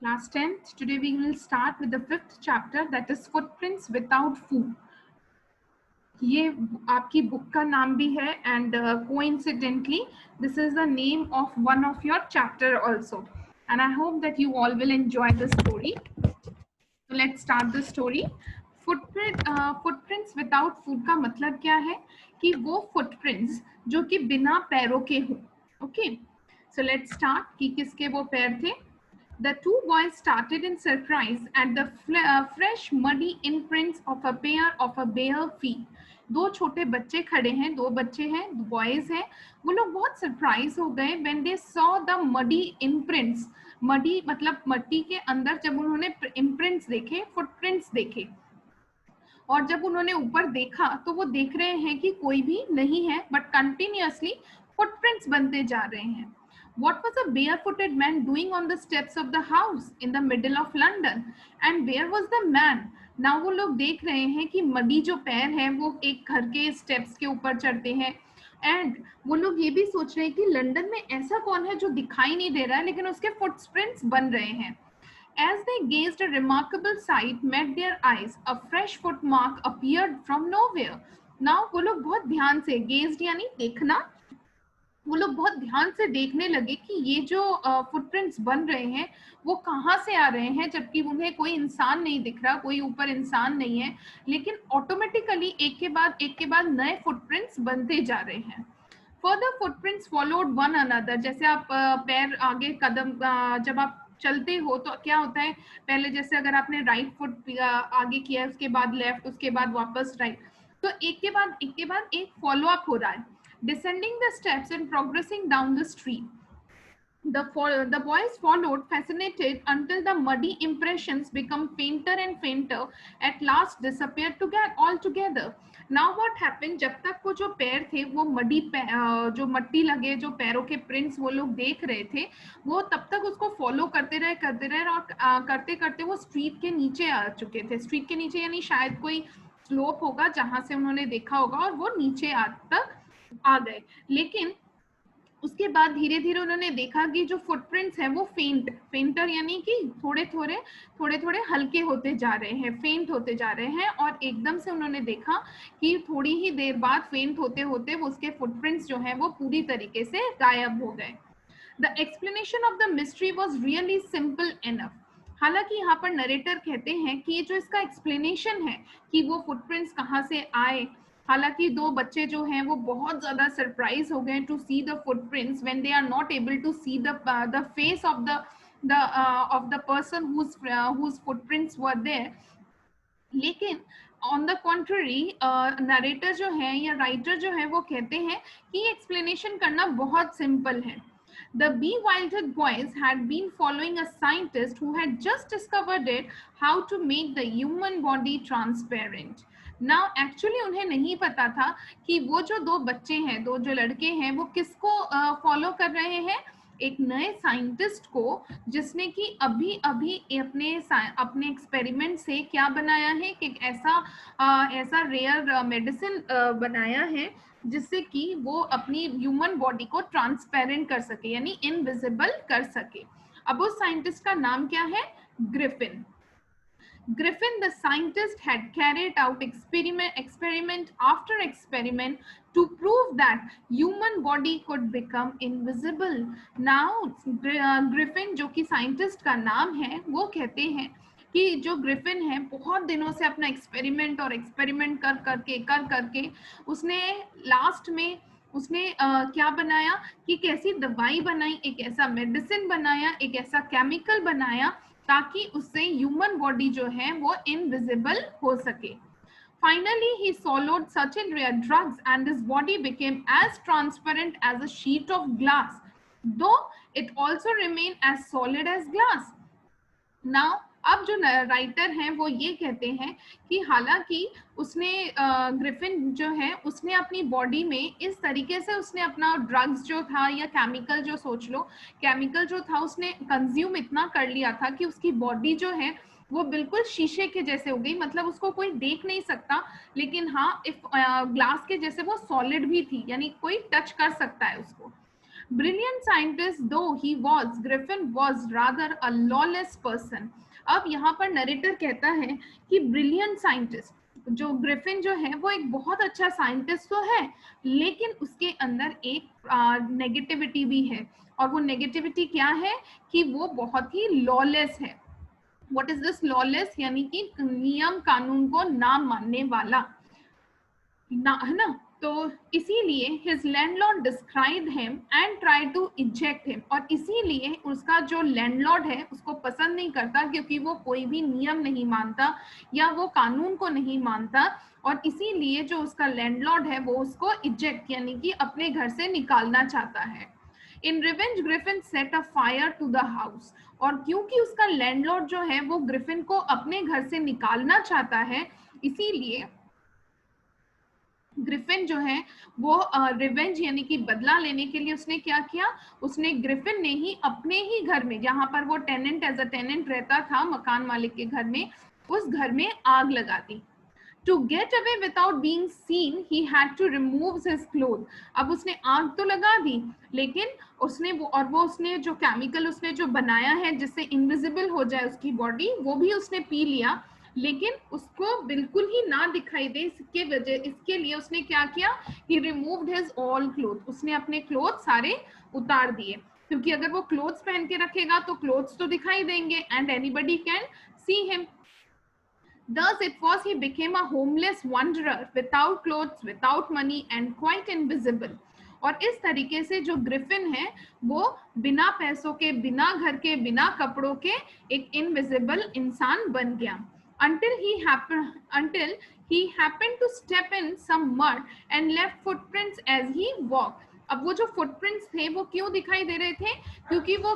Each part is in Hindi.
Class 10th, today we will start with the 5th chapter, that is Footprints Without Food. ये आपकी बुक का नाम भी है and coincidentally this is the name of one of your chapter also, and I hope that you all will enjoy the story. So let's start the story. Footprints without food का मतलब क्या है कि वो footprints जो कि बिना पैरों के हों. Okay, so let's start कि किसके वो पैर थे. The two boys started in surprise at the fresh muddy imprints of a pair of a bare feet. दो छोटे बच्चे खड़े हैं, दो बच्चे हैं, बॉयज हैं. वो लोग बहुत सरप्राइज हो गए when they saw the muddy imprints. Muddy मतलब मट्टी के अंदर जब उन्होंने imprints देखे, footprints देखे, और जब उन्होंने ऊपर देखा तो वो देख रहे हैं कि कोई भी नहीं है, बट कंटिन्यूअसली फुटप्रिंट्स बनते जा रहे हैं. What was a barefooted man doing on the steps of the house in the middle of London? And where was the man? Now वो लोग देख रहे हैं कि मडी जो पैर है वो एक घर के स्टेप्स के ऊपर चढ़ते हैं, एंड वो लोग ये भी सोच रहे हैं कि लंदन में ऐसा कौन है जो दिखाई नहीं दे रहा है लेकिन उसके फुटप्रिंट्स बन रहे हैं. As they gazed, a remarkable sight met their eyes. A fresh footmark appeared from nowhere. Now वो लोग बहुत ध्यान से gazed यानी देखना, वो लोग बहुत ध्यान से देखने लगे कि ये जो फुटप्रिंट्स बन रहे हैं वो कहाँ से आ रहे हैं, जबकि उन्हें कोई इंसान नहीं दिख रहा, कोई ऊपर इंसान नहीं है, लेकिन ऑटोमेटिकली एक के बाद नए फुटप्रिंट्स बनते जा रहे हैं. Further footprints followed one another. जैसे आप पैर आगे कदम जब आप चलते हो तो क्या होता है, पहले जैसे अगर आपने राइट फुट आगे किया है, उसके बाद लेफ्ट, उसके बाद वापस राइट, तो एक के बाद एक फॉलो अप हो रहा है. Descending the steps and progressing down the street. The boys followed, fascinated, until the muddy impressions become fainter and fainter, at last disappeared altogether. Now what happened, जब तक वो जो पैर थे वो जो मट्टी लगे जो पैरों के प्रिंट्स वो लोग देख रहे थे, वो तब तक उसको फॉलो करते रहे और करते करते वो स्ट्रीट के नीचे आ चुके थे. स्ट्रीट के नीचे यानी शायद कोई स्लोप होगा जहां से उन्होंने देखा होगा, और वो नीचे तक आ गए. लेकिन उसके बाद धीरे धीरे उन्होंने देखा कि जो फुटप्रिंट्स हैं वो फेंटर यानी कि थोड़े थोड़े हल्के होते जा रहे हैं, फेंट होते जा रहे हैं, और एकदम से उन्होंने देखा कि थोड़ी ही देर बाद फेंट होते होते उसके फुटप्रिंट्स जो हैं वो पूरी तरीके से गायब हो गए. The explanation of the mystery was really simple enough. हालांकि यहाँ पर नरेटर कहते हैं कि ये जो इसका एक्सप्लेनेशन है कि वो फुटप्रिंट्स कहाँ से आए, हालांकि दो बच्चे जो हैं वो बहुत ज्यादा सरप्राइज हो गए to see the footprints when they are not able to see the face of the person whose footprints were there. लेकिन ऑन द कॉन्ट्ररी नरेटर जो है या राइटर जो है वो कहते हैं कि एक्सप्लेनेशन करना बहुत सिंपल है. The bewildered boys had been following a scientist who had just discovered how to make the human body transparent. Now actually उन्हें नहीं पता था कि वो जो दो बच्चे हैं, दो जो लड़के हैं, वो किसको फॉलो कर रहे हैं, एक नए साइंटिस्ट को, जिसने कि अभी अपने एक्सपेरिमेंट से क्या बनाया है कि ऐसा रेयर मेडिसिन बनाया है जिससे कि वो अपनी ह्यूमन बॉडी को ट्रांसपेरेंट कर सके यानी इनविजिबल कर सके. अब उस साइंटिस्ट का नाम क्या है, Griffin. Griffin, the scientist, had carried out experiment after experiment to prove that human body could become invisible. Now, Griffin जो कि साइंटिस्ट का नाम है, वो कहते हैं कि जो ग्रिफिन है बहुत दिनों से अपना एक्सपेरिमेंट कर करके उसने लास्ट में क्या बनाया कि कैसी दवाई बनाई, एक ऐसा मेडिसिन बनाया, एक ऐसा केमिकल बनाया ताकि उससे ह्यूमन बॉडी जो है वो इनविजिबल हो सके. Finally, he swallowed certain rare drugs and his body became as transparent as a sheet of glass, though it also remained as solid as glass. Now, अब जो राइटर हैं वो ये कहते हैं कि हालांकि उसने ग्रिफिन जो है उसने अपनी बॉडी में इस तरीके से उसने अपना ड्रग्स जो था या केमिकल जो सोच लो, केमिकल जो था उसने कंज्यूम इतना कर लिया था कि उसकी बॉडी जो है वो बिल्कुल शीशे के जैसे हो गई, मतलब उसको कोई देख नहीं सकता, लेकिन हाँ ग्लास के जैसे वो सॉलिड भी थी यानी कोई टच कर सकता है उसको. Brilliant scientist though he was, Griffin was rather a lawless person. अब यहाँ पर नरेटर कहता है कि ब्रिलियंट साइंटिस्ट, जो ग्रिफिन जो है वो एक बहुत अच्छा साइंटिस्ट तो है, लेकिन उसके अंदर एक नेगेटिविटी भी है, और वो नेगेटिविटी क्या है कि वो बहुत ही लॉलेस है. What is this lawless? यानी कि नियम कानून को ना मानने वाला ना, है ना. तो इसीलिए his landlord described him and tried to eject him, और इसीलिए उसका जो लैंडलॉर्ड है उसको पसंद नहीं करता, क्योंकि वो कोई भी नियम नहीं मानता या वो कानून को नहीं मानता, और इसीलिए जो उसका लैंडलॉर्ड है वो उसको इजेक्ट यानी कि अपने घर से निकालना चाहता है. In revenge Griffin set a fire to the house, और क्योंकि उसका लैंडलॉर्ड जो है वो ग्रिफिन को अपने घर से निकालना चाहता है, इसीलिए ग्रिफिन जो है वो रिवेंज यानी कि बदला लेने के लिए उसने क्या किया, उसने ग्रिफिन ने ही अपने ही घर में, जहां पर वो टेनेंट एज अ टेनेंट रहता था मकान मालिक के घर में, उस घर में आग लगा दी. To get away without being seen, he had to remove his clothes. अब उसने आग तो लगा दी, लेकिन उसने वो उसने जो केमिकल उसने जो बनाया है जिससे इनविजिबल हो जाए उसकी बॉडी, वो भी उसने पी लिया, लेकिन उसको बिल्कुल ही ना दिखाई दे इसके लिए उसने क्या किया, he removed his all clothes. उसने अपने क्लोथ सारे उतार दिए, क्योंकि अगर वो क्लोथ्स पहन के रखेगा तो क्लोथ्स तो दिखाई देंगे and anybody can see him. Thus it was he became a homeless wanderer, without clothes, without money and quite invisible. और इस तरीके से जो ग्रिफिन है वो बिना पैसों के, बिना घर के, बिना कपड़ों के एक इनविजिबल इंसान बन गया. Until he happened to step in some mud and left footprints as he walked. अब वो जो फुटप्रिंट्स थे वो क्यों दिखाई दे रहे थे, क्योंकि वो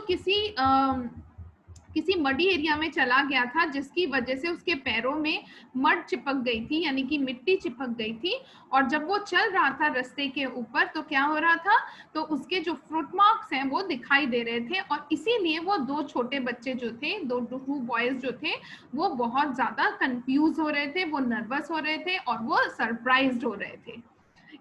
किसी मडी एरिया में चला गया था, जिसकी वजह से उसके पैरों में मड चिपक गई थी, यानी कि मिट्टी चिपक गई थी, और जब वो चल रहा था रास्ते के ऊपर तो क्या हो रहा था, तो उसके जो फ्रूट मार्क्स हैं वो दिखाई दे रहे थे, और इसीलिए वो दो छोटे बच्चे जो थे, टू बॉयज जो थे, वो बहुत ज्यादा कंफ्यूज हो रहे थे, वो नर्वस हो रहे थे और वो सरप्राइज्ड हो रहे थे.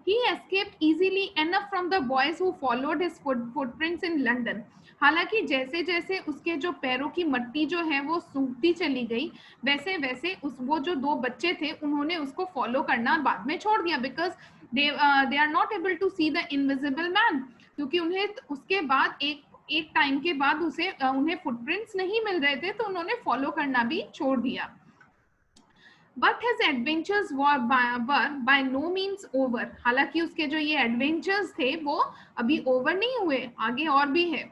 He escaped easily enough from the boys who followed his footprints in London. हालांकि जैसे जैसे उसके जो पैरों की मट्टी जो है वो सूखती चली गई, वैसे वैसे वो जो दो बच्चे थे उन्होंने उसको फॉलो करना बाद में छोड़ दिया, because they are not able to see the invisible man, क्योंकि उन्हें उसके बाद एक टाइम के बाद उन्हें फुटप्रिंट्स नहीं मिल रहे थे, तो उन्होंने फॉलो करना भी छोड़ दिया. But his adventures were by no means over. हालांकि उसके जो ये adventures थे वो अभी over नहीं हुए, आगे और भी है.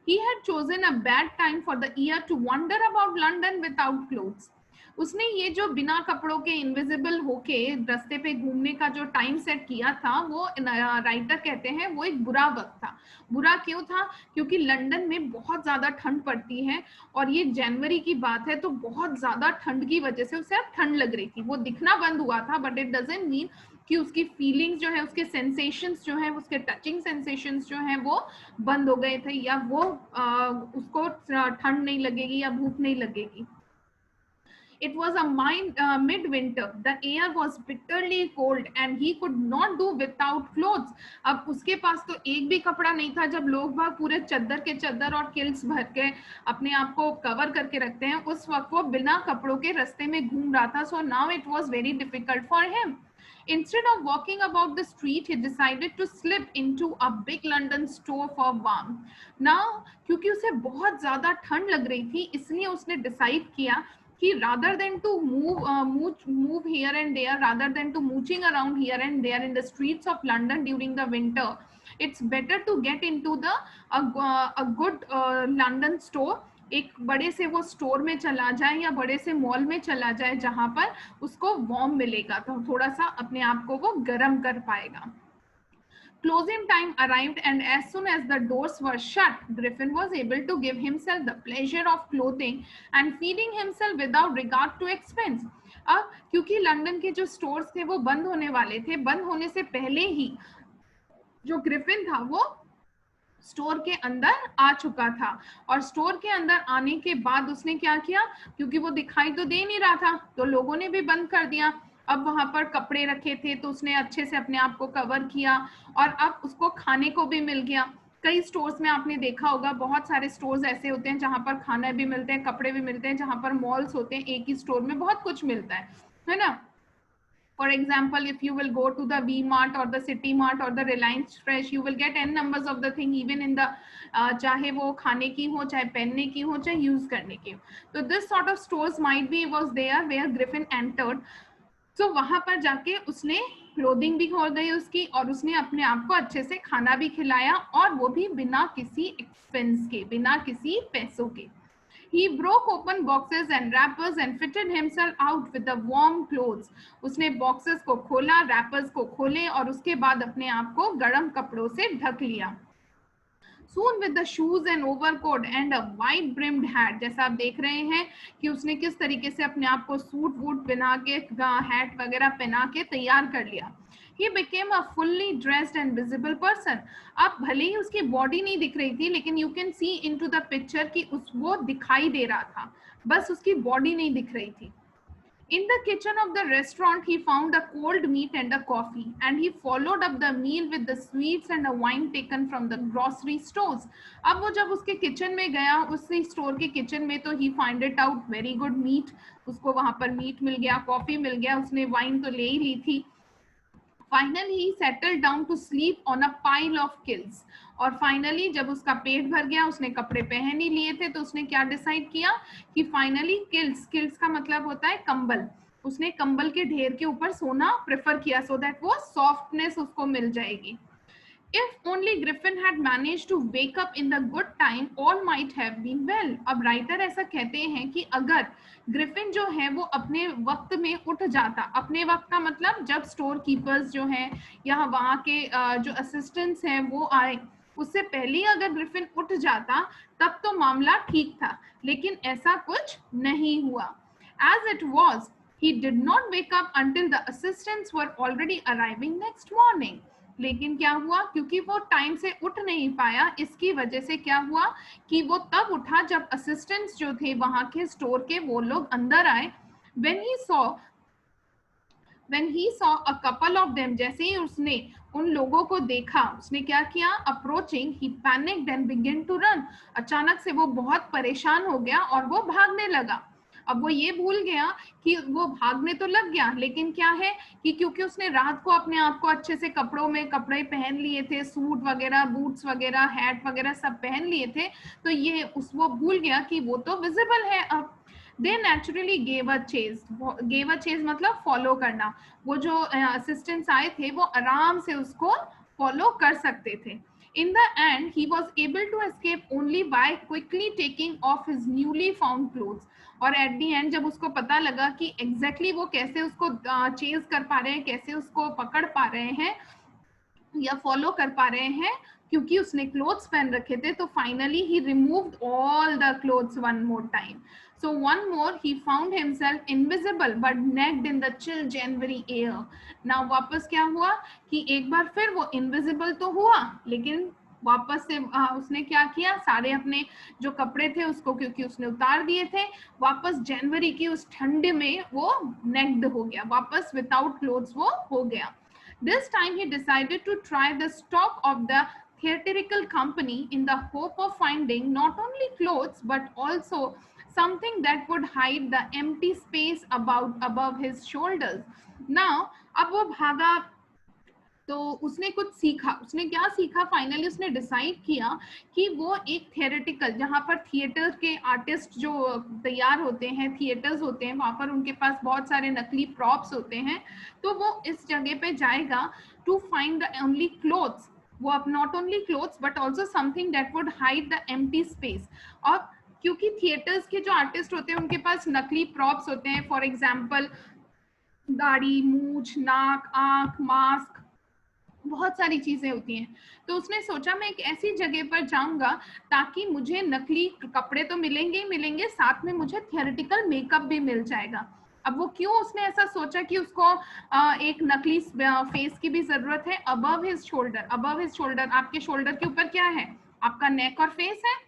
He had chosen a bad time for the year to wander about London without clothes. उसने ये जो बिना कपड़ों के इनविजिबल होके रास्ते पे घूमने का जो टाइम सेट किया था, वो राइटर कहते हैं वो एक बुरा वक्त था. बुरा क्यों था, क्योंकि लंदन में बहुत ज्यादा ठंड पड़ती है, और ये जनवरी की बात है, तो बहुत ज्यादा ठंड की वजह से उसे अब ठंड लग रही थी. वो दिखना बंद हुआ था, बट इट डजंट मीन कि उसकी फीलिंग्स जो है, उसके सेंसेशंस जो है, उसके टचिंग सेंसेशंस जो है वो बंद हो गए थे, या वो उसको ठंड नहीं लगेगी या भूख नहीं लगेगी. It was a midwinter. The air was bitterly cold and he could not do without clothes. अब उसके पास तो एक भी कपड़ा नहीं था. जब लोग बाग पूरे चद्दर के चद्दर और किल्स भर के अपने आप को कवर करके रखते हैं, उस वक्त वो बिना कपड़ों के रास्ते में घूम रहा था. So now it was very difficult for him. Instead of walking about the street, he decided to slip into a big London store for warmth. Now, क्योंकि उसे बहुत ज़्यादा ठंड लग रही थी, इसलिए उसने decide किया कि rather than to move here and there, rather than to mooching around here and there in the streets of London during the winter, it's better to get into a good London store. एक बड़े से वो स्टोर में चला जाए या बड़े से मॉल में चला जाए, जहां पर उसको वार्म मिलेगा, तो थोड़ा सा अपने आप को वो गर्म कर पाएगा. Closing time arrived, and as soon as the doors were shut, Griffin was able to give himself the pleasure of clothing and feeding himself without regard to expense. अब क्योंकि लंदन के जो स्टोर्स थे वो बंद होने वाले थे, बंद होने से पहले ही जो ग्रिफिन था वो स्टोर के अंदर आ चुका था, और स्टोर के अंदर आने के बाद उसने क्या किया, क्योंकि वो दिखाई तो दे नहीं रहा था, तो लोगों ने भी बंद कर दिया. अब वहां पर कपड़े रखे थे, तो उसने अच्छे से अपने आप को कवर किया, और अब उसको खाने को भी मिल गया. कई स्टोर्स में आपने देखा होगा, बहुत सारे स्टोर्स ऐसे होते हैं जहां पर खाना भी मिलते हैं, कपड़े भी मिलते हैं, जहां पर मॉल्स होते हैं, एक ही स्टोर में बहुत कुछ मिलता है ना. For example, if you will go to the V Mart or the City Mart or the Reliance Fresh, you will get n numbers of the thing, even in the चाहे वो खाने की हो, चाहे पहनने की हो, चाहे यूज करने की हो. तो this sort of stores might be was there where Griffin entered. So वहां पर जाके उसने क्लोथिंग भी हो गई उसकी, और उसने अपने आप को अच्छे से खाना भी खिलाया, और वो भी बिना किसी एक्सपेंस के, बिना किसी पैसों के. He broke open boxes and wrappers and fitted himself out with the warm clothes. उसने boxes को खोला, wrappers को खोले, और उसके बाद अपने आप को गर्म कपड़ों से ढक लिया. Soon with the shoes and overcoat and a wide brimmed hat, जैसा आप देख रहे हैं कि उसने किस तरीके से अपने आप को सूट वूट पहना के, हैट वगैरह पहना के तैयार कर लिया. He became a fully dressed and visible person. अब भले ही उसकी बॉडी नहीं दिख रही थी, लेकिन you can see into the picture कि वो दिखाई दे रहा था, बस उसकी बॉडी नहीं दिख रही थी. In the kitchen of the restaurant, he found a cold meat and a coffee, and he followed up the meal with the sweets and a wine taken from the grocery stores. अब वो जब उसके किचन में गया, उसी स्टोर के किचन में, तो he find it out very good meat. उसको वहां पर मीट मिल गया, कॉफी मिल गया, उसने वाइन तो ले ही ली थी. Finally, he settled down to sleep on a pile of kills. और फाइनली जब उसका पेट भर गया, उसने कपड़े पहन ही लिए थे, तो उसने क्या डिसाइड किया कि फाइनली किल्स का मतलब होता है कंबल, उसने कंबल के ढेर के ऊपर सोना प्रेफर किया, सो दैट वो सॉफ्टनेस उसको मिल जाएगी. If only Griffin had managed to wake up in the good time, all might have been well. अब राइटर ऐसा कहते हैं कि अगर ग्रिफिन जो है वो अपने वक्त में उठ जाता, अपने वक्त का मतलब जब स्टोर कीपर्स जो हैं या वहाँ के जो असिस्टेंट्स हैं वो आए, उससे पहले अगर ग्रिफिन उठ जाता तब तो मामला ठीक था, लेकिन ऐसा कुछ नहीं हुआ. As it was, he did not wake up until the assistants were already arriving next morning. लेकिन क्या हुआ, क्योंकि वो टाइम से उठ नहीं पाया, इसकी वजह से क्या हुआ कि वो तब उठा जब असिस्टेंट्स जो थे वहां के स्टोर के, वो लोग अंदर आए. when he saw a couple of them, जैसे ही उसने उन लोगों को देखा, उसने क्या किया, approaching, he panicked and began to run. अचानक से वो बहुत परेशान हो गया और वो भागने लगा. अब वो ये भूल गया कि वो भागने तो लग गया, लेकिन क्या है कि क्योंकि उसने रात को अपने आप को अच्छे से कपड़े पहन लिए थे, सूट वगैरह, बूट्स वगैरह, हैट वगैरह सब पहन लिए थे, तो वो भूल गया कि वो तो विजिबल है. अब they naturally gave a chase मतलब फॉलो करना. वो जो असिस्टेंट्स आए थे वो आराम से उसको फॉलो कर सकते थे. In the end, he was able to escape only by quickly taking off his newly found clothes. और at the end जब उसको पता लगा कि exactly वो कैसे उसको चेज कर पा रहे हैं, कैसे उसको पकड़ पा रहे हैं या फॉलो कर पा रहे हैं, क्योंकि उसने क्लोथ्स पहन रखे थे, तो finally he removed all the clothes one more time. So one more, he found himself invisible but naked in the chill January air. Now वापस क्या हुआ कि एक बार फिर वो invisible तो हुआ, लेकिन वापस से उसने क्या किया, सारे अपने जो कपड़े थे उसको, क्योंकि उसने उतार दिए थे, वापस जनवरी की उस ठंड में वो नेक्ड हो गया, वापस विदाउट क्लोथ्स वो हो गया. This time he decided to try the stock of the theatrical company in the hope of finding not only clothes but also something that would hide the empty space above his shoulders. Now, अब वो भागा तो उसने कुछ सीखा. उसने क्या सीखा, फाइनली उसने डिसाइड किया कि वो एक थिएटिकल, जहाँ पर थिएटर के आर्टिस्ट जो तैयार होते हैं, थिएटर्स होते हैं, वहाँ पर उनके पास बहुत सारे नकली प्रॉप्स होते हैं, तो वो इस जगह पे जाएगा to find the only clothes. वो अब not only clothes but also something that would hide the empty space. और क्योंकि थिएटर्स के जो आर्टिस्ट होते हैं उनके पास नकली प्रॉप्स होते हैं, फॉर एग्जाम्पल दाढ़ी, मूछ, नाक, आंख, मास्क, बहुत सारी चीजें होती हैं. तो उसने सोचा मैं एक ऐसी जगह पर जाऊंगा ताकि मुझे नकली कपड़े तो मिलेंगे ही मिलेंगे, साथ में मुझे थियोरेटिकल मेकअप भी मिल जाएगा. अब वो क्यों उसने ऐसा सोचा कि उसको एक नकली फेस की भी जरूरत है. अबव हिज शोल्डर, आपके शोल्डर के ऊपर क्या है, आपका नेक और फेस है.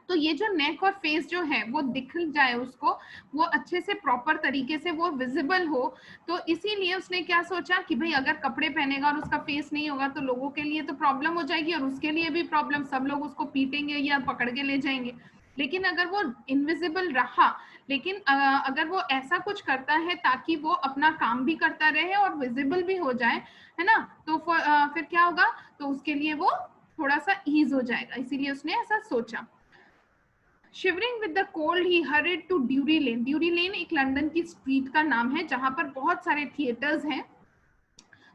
तो ये जो नेक और फेस जो है वो दिख जाए उसको, वो अच्छे से प्रॉपर तरीके से वो विजिबल हो, तो इसीलिए उसने क्या सोचा कि भाई अगर कपड़े पहनेगा और उसका फेस नहीं होगा तो लोगों के लिए तो प्रॉब्लम हो जाएगी और उसके लिए भी प्रॉब्लम, सब लोग उसको पीटेंगे या पकड़ के ले जाएंगे। लेकिन अगर वो इनविजिबल रहा, लेकिन अगर वो ऐसा कुछ करता है ताकि वो अपना काम भी करता रहे और विजिबल भी हो जाए, है ना, तो फिर क्या होगा, तो उसके लिए वो थोड़ा सा ईज हो जाएगा, इसीलिए उसने ऐसा सोचा। Shivering with the cold he hurried to Drury Lane. Drury Lane एक लंदन की स्ट्रीट का नाम है जहां पर बहुत सारे थिएटर्स हैं,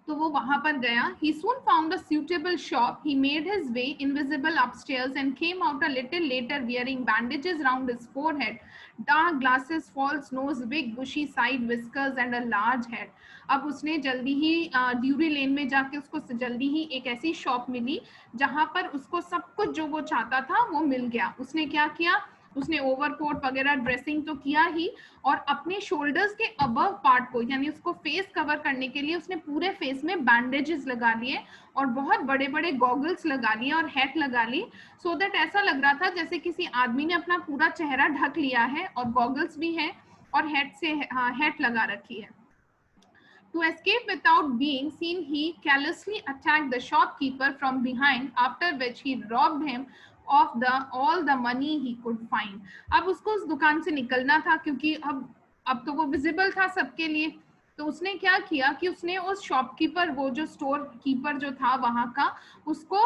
तो वो वहां पर गया। He soon found a suitable shop. He made his way invisible upstairs and came out a little later wearing bandages round his forehead, dark glasses, false nose, big bushy side whiskers and a large hat. अब उसने जल्दी ही ड्यूरी लेन में जाके उसको जल्दी ही एक ऐसी शॉप मिली जहां पर उसको सब कुछ जो वो चाहता था वो मिल गया। उसने क्या किया, उसने ओवरकोट वगैरह ड्रेसिंग तो किया ही, और अपने शोल्डर्स के अबव पार्ट को यानी उसको फेस कवर करने के लिए उसने पूरे फेस में बैंडेजेस लगा लिए और बहुत बड़े बड़े गॉगल्स लगा लिए और हैट लगा ली, सो दैट ऐसा लग रहा था जैसे किसी आदमी ने अपना पूरा चेहरा ढक लिया है, और गॉगल्स भी है और हैट लगा रखी है। To escape without being seen, he callously attacked the shopkeeper from behind, after which he robbed him of all the money he could find. अब उसको उस दुकान से निकलना था क्योंकि अब तो वो विजिबल था सबके लिए, तो उसने क्या किया कि उसने उस शॉपकीपर, वो जो स्टोर कीपर जो था वहां का, उसको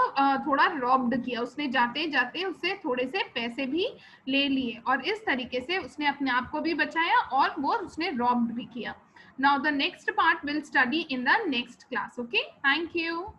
थोड़ा रॉब्ड किया। उसने जाते जाते उससे थोड़े से पैसे भी ले लिए और इस तरीके से उसने अपने आप को भी बचाया और वो उसने रॉब्ड भी किया। Now the next part we'll study in the next class. Okay, thank you.